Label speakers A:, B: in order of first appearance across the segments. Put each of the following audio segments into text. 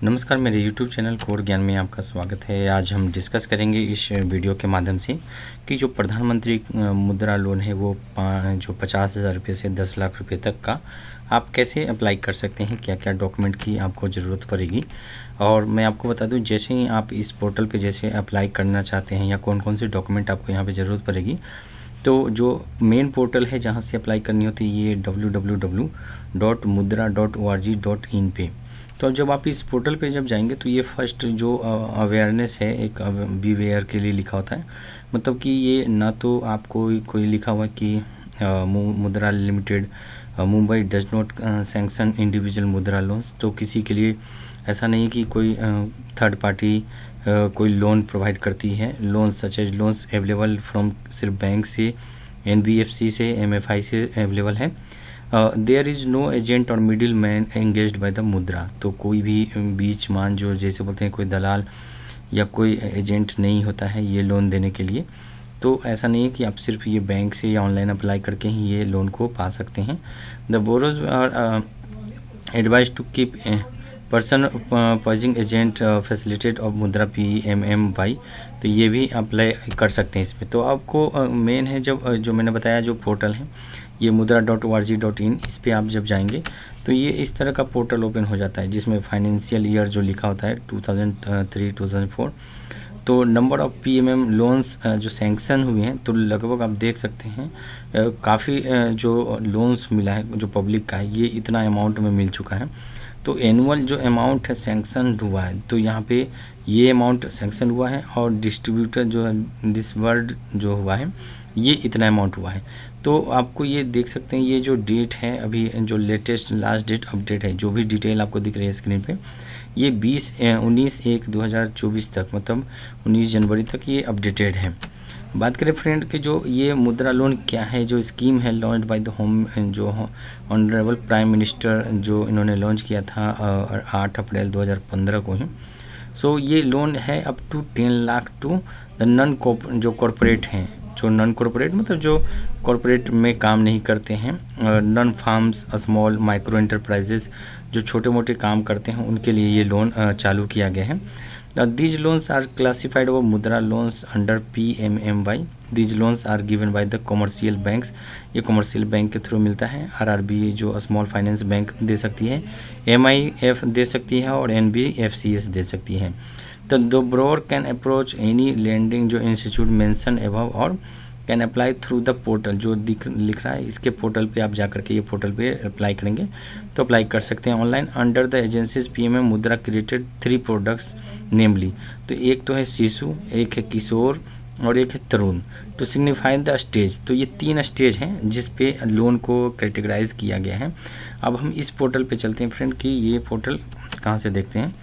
A: नमस्कार, मेरे YouTube channel core ज्ञान में आपका स्वागत है। आज हम डिस्कस करेंगे इस वीडियो के माध्यम से कि जो प्रधानमंत्री मुद्रा लोन है वो जो 50,000 रुपये से 10 लाख रुपए तक का आप कैसे अप्लाई कर सकते हैं, क्या क्या डॉक्यूमेंट की आपको ज़रूरत पड़ेगी। और मैं आपको बता दूं, जैसे ही आप इस पोर्टल पे जैसे अप्लाई करना चाहते हैं या कौन कौन से डॉक्यूमेंट आपको यहाँ पे ज़रूरत पड़ेगी, तो जो मेन पोर्टल है जहाँ से अप्लाई करनी होती है ये www.mudra.org.in पे। तो अब जब आप इस पोर्टल पे जब जाएंगे तो ये फर्स्ट जो अवेयरनेस है, एक बी वेयर के लिए लिखा होता है। मतलब कि ये ना तो आपको कोई लिखा हुआ कि Mudra limited Mumbai does not sanction individual Mudra loans, तो किसी के लिए ऐसा नहीं है कि कोई थर्ड पार्टी कोई लोन प्रोवाइड करती है। Loans such as loans available from सिर्फ बैंक से, NBFC से, MFI से अवेलेबल है। देयर इज़ नो एजेंट और middle man engaged by the Mudra, तो कोई भी बीच मान जो जैसे बोलते हैं कोई दलाल या कोई एजेंट नहीं होता है ये लोन देने के लिए। तो ऐसा नहीं है कि आप सिर्फ ये बैंक से या ऑनलाइन अप्लाई करके ही ये लोन को पा सकते हैं। The borrowers are advised to keep person posing agent facilitate of Mudra PMMY, तो ये भी अप्लाई कर सकते हैं इसमें। तो आपको मेन है जब जो मैंने बताया जो पोर्टल है ये mudra.org.in, इस पे आप जब जाएंगे तो ये इस तरह का पोर्टल ओपन हो जाता है जिसमें फाइनेंशियल ईयर जो लिखा होता है 2003-2004, तो नंबर ऑफ PMM लोन्स जो सैंक्शन हुए हैं तो लगभग आप देख सकते हैं काफ़ी जो लोन्स मिला है जो पब्लिक का है ये इतना अमाउंट में मिल चुका है। तो एनुअल जो अमाउंट है सैंक्शन हुआ है तो यहाँ पे ये अमाउंट सैंक्शन हुआ है और डिस्ट्रीब्यूटर जो है डिसबर्ड जो हुआ है ये इतना अमाउंट हुआ है। तो आपको ये देख सकते हैं ये जो डेट है अभी जो लेटेस्ट लास्ट डेट अपडेट है, जो भी डिटेल आपको दिख रही है स्क्रीन पे, ये 19/1/2024 तक, मतलब 19 जनवरी तक ये अपडेटेड है। बात करें फ्रेंड कि जो ये मुद्रा लोन क्या है, जो स्कीम है लॉन्च बाय द होम जो ऑनरेबल प्राइम मिनिस्टर जो इन्होंने लॉन्च किया था 8 अप्रैल 2015 को ही। सो ये लोन है up to 10 lakh to the non जो कॉरपोरेट हैं, जो नॉन कॉरपोरेट मतलब जो कॉरपोरेट में काम नहीं करते हैं, non farms small micro enterprises जो छोटे मोटे काम करते हैं उनके लिए ये लोन चालू किया गया है। These loans are classified as मुद्रा loans under PMMY। These loans are given by the commercial banks, ये कमर्शियल बैंक के थ्रू मिलता है। RRB जो स्मॉल फाइनेंस बैंक दे सकती है, MIF दे सकती है और NBFCS दे सकती है। तो the borrower can approach any lending जो इंस्टीट्यूट मेंशन अबव और can apply through the portal, जो लिख रहा है इसके पोर्टल पे आप जाकर के ये पोर्टल पे अप्लाई करेंगे तो अप्लाई कर सकते हैं online. Under the agencies PMM मुद्रा क्रिएटेड 3 प्रोडक्ट्स नेमली, तो एक तो है शिशु, एक है किशोर और एक है तरुण, टू सिग्निफाई द स्टेज। तो ये 3 स्टेज हैं जिस पे लोन को कैटेगराइज किया गया है। अब हम इस पोर्टल पे चलते हैं फ्रेंड कि ये पोर्टल कहाँ से देखते हैं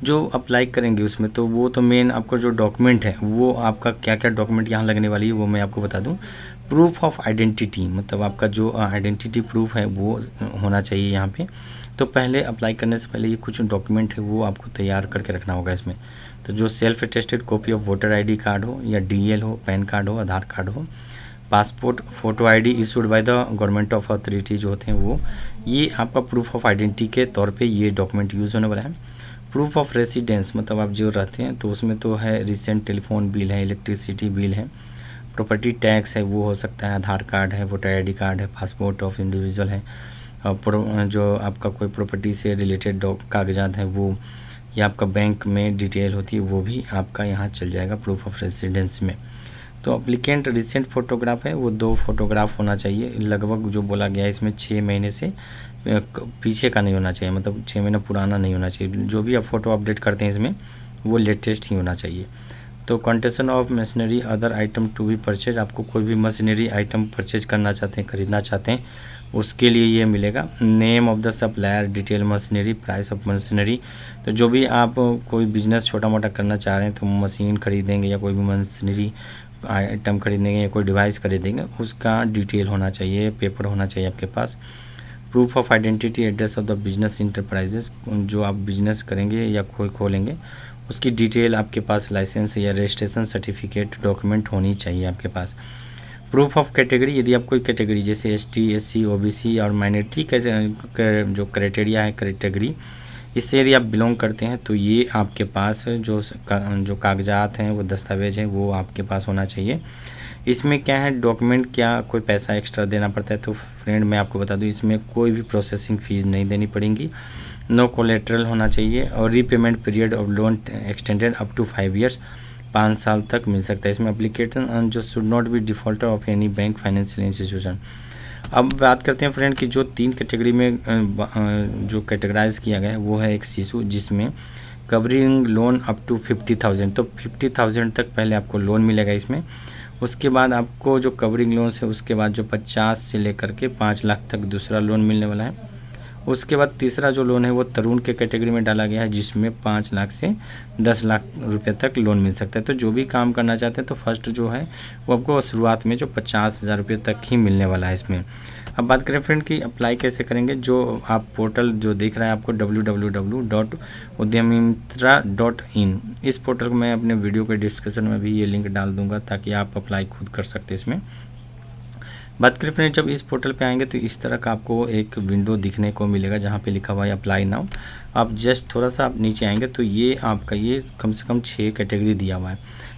A: जो अप्लाई करेंगे उसमें। तो वो तो मेन आपका जो डॉक्यूमेंट है वो आपका क्या क्या डॉक्यूमेंट यहाँ लगने वाली है वो मैं आपको बता दूं। प्रूफ ऑफ आइडेंटिटी, मतलब आपका जो आइडेंटिटी प्रूफ है वो होना चाहिए यहाँ पे। तो पहले अप्लाई करने से पहले ये कुछ डॉक्यूमेंट है वो आपको तैयार करके रखना होगा इसमें। तो जो self attested copy of voter ID card हो या DL हो, पैन कार्ड हो, आधार कार्ड हो, passport photo ID issued by the government of authority जो होते हैं वो, ये आपका प्रूफ ऑफ आइडेंटिटी के तौर पर ये डॉक्यूमेंट यूज़ होने वाला है। प्रूफ ऑफ रेसिडेंस, मतलब आप जो रहते हैं तो उसमें तो है रिसेंट टेलीफोन बिल है, इलेक्ट्रिसिटी बिल है, प्रॉपर्टी टैक्स है वो हो सकता है, आधार कार्ड है, वोटर ID कार्ड है, पासपोर्ट ऑफ इंडिविजुअल है, और जो आपका कोई प्रॉपर्टी से रिलेटेड कागजात हैं वो, या आपका बैंक में डिटेल होती है वो भी आपका यहाँ चल जाएगा प्रूफ ऑफ रेसिडेंस में। तो अप्लीकेंट रिसेंट फोटोग्राफ है वो 2 फोटोग्राफ होना चाहिए। लगभग जो बोला गया है इसमें 6 महीने से पीछे का नहीं होना चाहिए, मतलब 6 महीना पुराना नहीं होना चाहिए। जो भी आप फोटो अपडेट करते हैं इसमें वो लेटेस्ट ही होना चाहिए। तो quotation of machinery other item to be purchase, आपको कोई भी मशीनरी आइटम परचेज करना चाहते हैं, खरीदना चाहते हैं, उसके लिए ये मिलेगा। Name of the supplier, detail machinery, price of machinery, तो जो भी आप कोई बिजनेस छोटा मोटा करना चाह रहे हैं तो मशीन खरीदेंगे या कोई भी मशीनरी आइटम खरीदेंगे या कोई डिवाइस खरीदेंगे उसका डिटेल होना चाहिए, पेपर होना चाहिए आपके पास। Proof of identity, address of the business enterprises, जो आप बिजनेस करेंगे या कोई खोलेंगे उसकी डिटेल आपके पास, लाइसेंस या रजिस्ट्रेशन सर्टिफिकेट डॉक्यूमेंट होनी चाहिए आपके पास। प्रूफ ऑफ कैटेगरी, यदि आप कोई कैटेगरी जैसे ST SC OBC और माइनॉरिटी जो क्राइटेरिया है कैटेगरी इससे यदि आप बिलोंग करते हैं तो ये आपके पास जो कागजात हैं, वो दस्तावेज हैं, वो आपके पास होना चाहिए। इसमें क्या है, डॉक्यूमेंट क्या कोई पैसा एक्स्ट्रा देना पड़ता है? तो फ्रेंड मैं आपको बता दूं, इसमें कोई भी प्रोसेसिंग फ़ीस नहीं देनी पड़ेगी, नो कोलेट्रल होना चाहिए, और repayment period of loan extended up to 5 years, 5 साल तक मिल सकता है। इसमें एप्लीकेशन जो should not be defaulter of any bank financial institution. अब बात करते हैं फ्रेंड कि जो 3 कैटेगरी में जो कैटेगराइज किया गया है वो है एक शिशु, जिसमें कवरिंग लोन अप टू 50,000, तो 50,000 तक पहले आपको लोन मिलेगा इसमें। उसके बाद आपको जो कवरिंग लोन है उसके बाद जो 50 से लेकर के 5 लाख तक दूसरा लोन मिलने वाला है। उसके बाद तीसरा जो लोन है वो तरुण के कैटेगरी में डाला गया है, जिसमें 5 लाख से 10 लाख रुपए तक लोन मिल सकता है। तो जो भी काम करना चाहते हैं तो फर्स्ट जो है वो आपको शुरुआत में जो 50,000 रुपये तक ही मिलने वाला है इसमें। अब बात करें फ्रेंड कि अप्लाई कैसे करेंगे, जो आप पोर्टल जो दिख रहा है आपको www.udyamimitra.in, इस पोर्टल को मैं अपने वीडियो के डिस्क्रिप्शन में भी ये लिंक डाल दूंगा ताकि आप अप्लाई खुद कर सकते हैं इसमें। बात करें फ्रेंड, जब इस पोर्टल पे आएंगे तो इस तरह का आपको एक विंडो दिखने को मिलेगा जहाँ पे लिखा हुआ है अप्लाई नाउ। आप जस्ट थोड़ा सा आप नीचे आएंगे तो ये आपका ये कम से कम 6 कैटेगरी दिया हुआ है,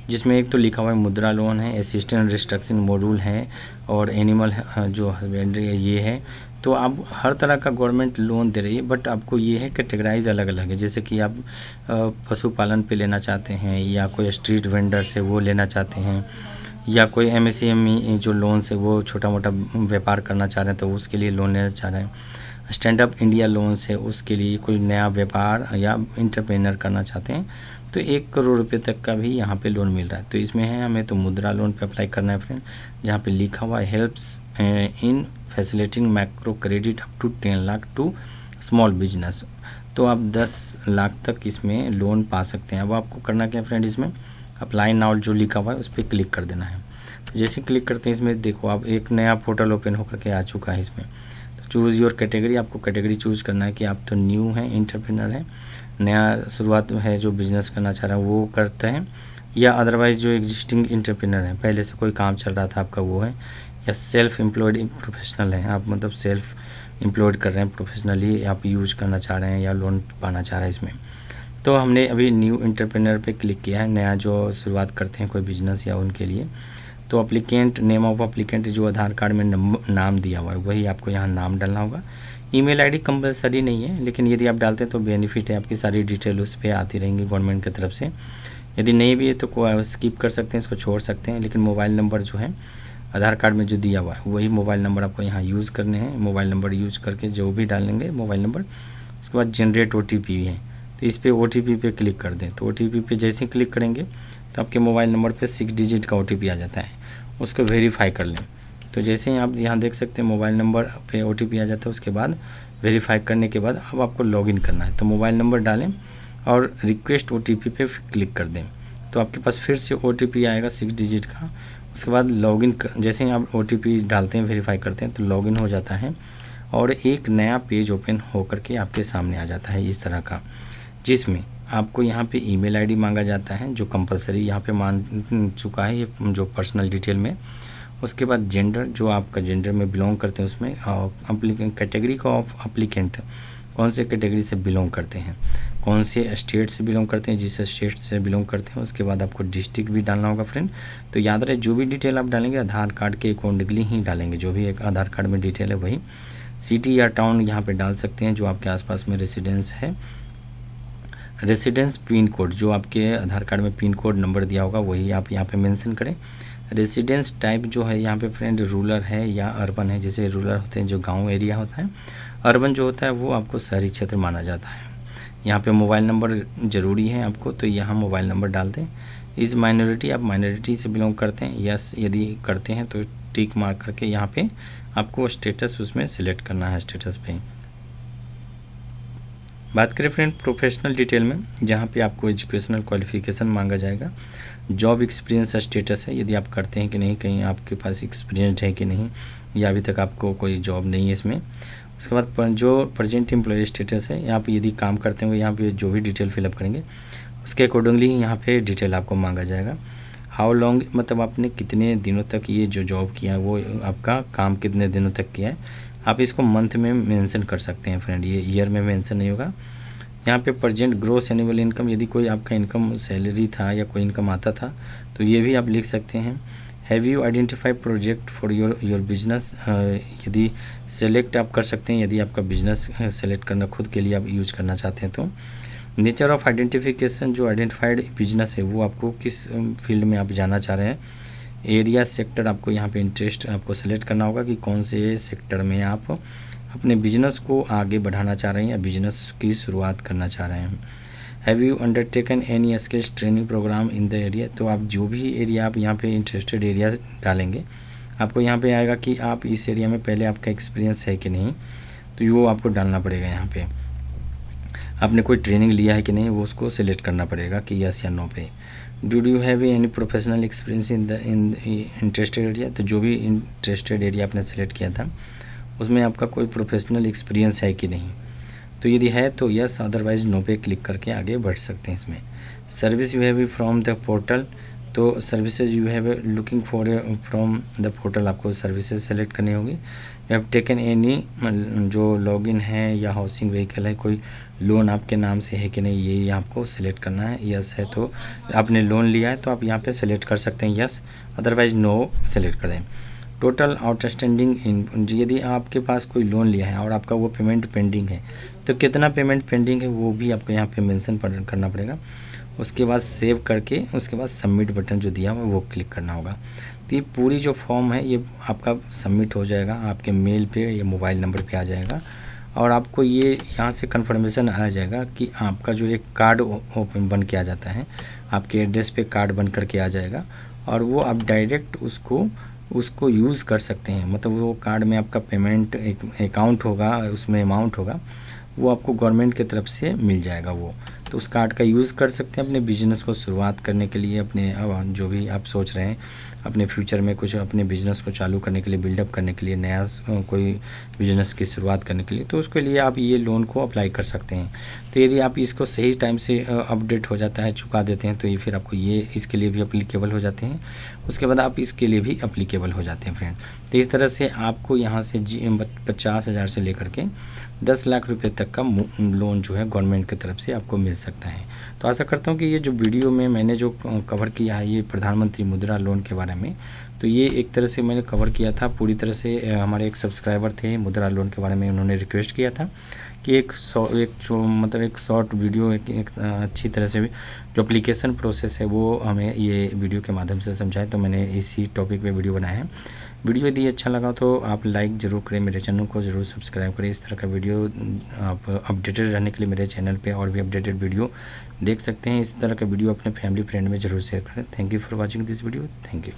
A: जिसमें एक तो लिखा हुआ है मुद्रा लोन है, असिस्टेंट रिस्ट्रक्शन मॉड्यूल है, और एनिमल जो हस्बेंड्री है ये है। तो आप हर तरह का गवर्नमेंट लोन दे रही है, बट आपको ये है कैटेगराइज अलग अलग है। जैसे कि आप पशुपालन पे लेना चाहते हैं, या कोई स्ट्रीट वेंडर से वो लेना चाहते हैं, या कोई MSME जो लोन से वो छोटा मोटा व्यापार करना चाह रहे हैं तो उसके लिए लोन लेना चाह रहे हैं, स्टैंड अप इंडिया लोन से उसके लिए कोई नया व्यापार या इंटरप्रेन्योर करना चाहते हैं तो 1 करोड़ रुपए तक का भी यहाँ पे लोन मिल रहा है। तो इसमें है हमें तो मुद्रा लोन पे अप्लाई करना है फ्रेंड, जहाँ पे लिखा हुआ है helps in facilitating micro credit up to 10 lakh to small business. तो आप 10 लाख तक इसमें लोन पा सकते हैं। अब आपको करना क्या फ्रेंड, इसमें अप्लाई नाउ जो लिखा हुआ है उस पर क्लिक कर देना है। तो जैसे क्लिक करते हैं इसमें देखो आप एक नया पोर्टल ओपन होकर के आ चुका है इसमें। तो चूज़ योर कैटेगरी, आपको कैटेगरी चूज़ करना है कि आप तो न्यू हैं, एंटरप्रेन्योर है, नया शुरुआत है, जो बिजनेस करना चाह रहे हैं वो करते हैं, या अदरवाइज जो एग्जिस्टिंग एंटरप्रेन्योर है, पहले से कोई काम चल रहा था आपका वो है, या सेल्फ एम्प्लॉयड प्रोफेशनल है, आप मतलब सेल्फ एम्प्लॉयड कर रहे हैं, प्रोफेशनली आप यूज करना चाह रहे हैं या लोन पाना चाह रहे हैं इसमें। तो हमने अभी न्यू एंटरप्रेन्योर पे क्लिक किया है, नया जो शुरुआत करते हैं कोई बिजनेस या उनके लिए। तो अप्लीकेंट नेम ऑफ अप्लीकेंट जो आधार कार्ड में नाम दिया हुआ है वही आपको यहाँ नाम डालना होगा। ईमेल आईडी कंपलसरी नहीं है, लेकिन यदि आप डालते हैं तो बेनिफिट है, आपकी सारी डिटेल उस पर आती रहेंगी गवर्नमेंट की तरफ से। यदि नहीं भी है तो कोई स्किप कर सकते हैं, इसको छोड़ सकते हैं, लेकिन मोबाइल नंबर जो है आधार कार्ड में जो दिया हुआ है वही मोबाइल नंबर आपको यहाँ यूज़ करने हैं। मोबाइल नंबर यूज करके जो भी डालेंगे मोबाइल नंबर, उसके बाद जनरेट OTP है, तो इस पर OTP पे क्लिक कर दें। तो OTP पे जैसे ही क्लिक करेंगे तो आपके मोबाइल नंबर पे 6 डिजिट का OTP आ जाता है, उसको वेरीफाई कर लें। तो जैसे ही आप यहाँ देख सकते हैं मोबाइल नंबर पे OTP आ जाता है, उसके बाद वेरीफाई करने के बाद अब आपको लॉगिन करना है। तो मोबाइल नंबर डालें और रिक्वेस्ट OTP पे क्लिक कर दें, तो आपके पास फिर से OTP आएगा 6 डिजिट का। उसके बाद लॉगिन जैसे ही आप OTP डालते हैं, वेरीफाई करते हैं, तो लॉगिन हो जाता है और एक नया पेज ओपन होकर के आपके सामने आ जाता है इस तरह का, जिसमें आपको यहाँ पे ईमेल आईडी मांगा जाता है जो कंपलसरी यहाँ पे मान चुका है ये जो पर्सनल डिटेल में। उसके बाद जेंडर, जो आपका जेंडर में बिलोंग करते हैं उसमें, और कैटेगरी का ऑफ अप्लीकेंट कौन से कैटेगरी से बिलोंग करते हैं, कौन से स्टेट से बिलोंग करते हैं, जिस स्टेट से बिलोंग करते हैं। उसके बाद आपको डिस्ट्रिक्ट भी डालना होगा फ्रेंड। तो याद रहे जो भी डिटेल आप डालेंगे आधार कार्ड के अकॉर्डिंगली ही डालेंगे, जो भी एक आधार कार्ड में डिटेल है वही। सिटी या टाउन यहाँ पे डाल सकते हैं जो आपके आसपास में रेसिडेंस है। रेसिडेंस पिन कोड, जो आपके आधार कार्ड में पिन कोड नंबर दिया होगा वही आप यहाँ पे मेंशन करें। रेसिडेंस टाइप जो है यहाँ पे फ्रेंड रूरल है या अर्बन है, जैसे रूरल होते हैं जो गांव एरिया होता है, अर्बन जो होता है वो आपको शहरी क्षेत्र माना जाता है। यहाँ पे मोबाइल नंबर ज़रूरी है आपको, तो यहाँ मोबाइल नंबर डाल दें। इस माइनॉरिटी, आप माइनॉरिटी से बिलोंग करते हैं, यस यदि करते हैं तो टिक मार्क करके यहाँ पे आपको स्टेटस उसमें सिलेक्ट करना है, स्टेटस पे। बात करें फ्रेंड प्रोफेशनल डिटेल में, जहाँ पे आपको एजुकेशनल क्वालिफिकेशन मांगा जाएगा। जॉब एक्सपीरियंस स्टेटस है, यदि आप करते हैं कि नहीं, कहीं आपके पास एक्सपीरियंस है कि नहीं, या अभी तक आपको कोई जॉब नहीं है इसमें। उसके बाद जो प्रेजेंट एम्प्लॉय स्टेटस है, यहाँ पे यदि काम करते हैं यहाँ पे जो भी डिटेल फिलअप करेंगे उसके अकॉर्डिंगली यहाँ पे डिटेल आपको मांगा जाएगा। हाउ लॉन्ग, मतलब आपने कितने दिनों तक ये जो जॉब किया है वो आपका काम कितने दिनों तक किया है, आप इसको मंथ में मेंशन कर सकते हैं फ्रेंड, ये ईयर में मेंशन नहीं होगा। यहाँ पे प्रेजेंट ग्रोस एनुअल इनकम, यदि कोई आपका इनकम सैलरी था या कोई इनकम आता था तो ये भी आप लिख सकते हैं। Have you identify project for your business, यदि सेलेक्ट आप कर सकते हैं, यदि आपका बिजनेस सेलेक्ट करना खुद के लिए आप यूज करना चाहते हैं तो। नेचर ऑफ आइडेंटिफिकेशन, जो आइडेंटिफाइड बिजनेस है वो आपको किस फील्ड में आप जाना चाह रहे हैं। एरिया सेक्टर, आपको यहाँ पे इंटरेस्ट आपको सेलेक्ट करना होगा कि कौन से सेक्टर में आप अपने बिजनेस को आगे बढ़ाना चाह रहे हैं या बिजनेस की शुरुआत करना चाह रहे हैं। Have you undertaken any skills training programme in the area, तो आप जो भी एरिया आप यहाँ पे इंटरेस्टेड एरिया डालेंगे, आपको यहाँ पे आएगा कि आप इस एरिया में पहले आपका एक्सपीरियंस है कि नहीं, तो वो आपको डालना पड़ेगा। यहाँ पे आपने कोई ट्रेनिंग लिया है कि नहीं, वो उसको सिलेक्ट करना पड़ेगा कि यस या नो पे। Do you have any professional experience in interested area, तो जो भी इंटरेस्टेड एरिया आपने सेलेक्ट किया था उसमें आपका कोई प्रोफेशनल एक्सपीरियंस है कि नहीं, तो यदि है तो यस, अदरवाइज नो पे क्लिक करके आगे बढ़ सकते हैं इसमें। Service you have from the portal, तो services you have looking for from the portal, आपको सर्विसेज सेलेक्ट करनी होगी। यू हैव टेकन एनी, जो लॉगिन है या हाउसिंग व्हीकल है, कोई लोन आपके नाम से है कि नहीं, ये आपको सेलेक्ट करना है। यस है तो आपने लोन लिया है तो आप यहाँ पे सेलेक्ट कर सकते हैं यस, अदरवाइज नो सेलेक्ट कर दें। टोटल आउटस्टैंडिंग इन, यदि आपके पास कोई लोन लिया है और आपका वो पेमेंट पेंडिंग है तो कितना पेमेंट पेंडिंग है वो भी आपको यहाँ पे मेंशन करना पड़ेगा। उसके बाद सेव करके उसके बाद सबमिट बटन जो दिया हुआ वो क्लिक करना होगा। तो ये पूरी जो फॉर्म है ये आपका सबमिट हो जाएगा, आपके मेल पे या मोबाइल नंबर पे आ जाएगा और आपको ये यहाँ से कन्फर्मेशन आ जाएगा कि आपका जो एक कार्ड ओपन बन के आ जाता है, आपके एड्रेस पे कार्ड बन करके आ जाएगा और वो आप डायरेक्ट उसको यूज़ कर सकते हैं। मतलब वो कार्ड में आपका पेमेंट एक अकाउंट होगा, उसमें अमाउंट होगा, वो आपको गवर्नमेंट की तरफ से मिल जाएगा वो, तो उस कार्ड का यूज़ कर सकते हैं अपने बिजनेस को शुरुआत करने के लिए, अपने जो भी आप सोच रहे हैं अपने फ्यूचर में कुछ अपने बिजनेस को चालू करने के लिए, बिल्डअप करने के लिए, नया कोई बिजनेस की शुरुआत करने के लिए, तो उसके लिए आप ये लोन को अप्लाई कर सकते हैं। तो यदि आप इसको सही टाइम से अपडेट हो जाता है, चुका देते हैं, तो ये फिर आपको ये इसके लिए भी अप्लीकेबल हो जाते हैं, उसके बाद आप इसके लिए भी अप्लीकेबल हो जाते हैं फ्रेंड। तो इस तरह से आपको यहाँ से 50,000 से लेकर के 10 लाख रुपए तक का लोन जो है गवर्नमेंट की तरफ से आपको मिल सकता है। तो आशा करता हूँ कि ये जो वीडियो में मैंने जो कवर किया है ये प्रधानमंत्री मुद्रा लोन के बारे में, तो ये एक तरह से मैंने कवर किया था पूरी तरह से। हमारे एक सब्सक्राइबर थे मुद्रा लोन के बारे में, उन्होंने रिक्वेस्ट किया था कि एक शॉर्ट वीडियो एक अच्छी तरह से जो एप्लीकेशन प्रोसेस है वो हमें ये वीडियो के माध्यम से समझाएं, तो मैंने इसी टॉपिक पे वीडियो बनाया है। वीडियो यदि अच्छा लगा तो आप लाइक ज़रूर करें, मेरे चैनल को ज़रूर सब्सक्राइब करें। इस तरह का वीडियो आप अपडेटेड रहने के लिए मेरे चैनल पे और भी अपडेटेड वीडियो देख सकते हैं। इस तरह का वीडियो अपने फैमिली फ्रेंड में ज़रूर शेयर करें। Thank you for watching this video. Thank you.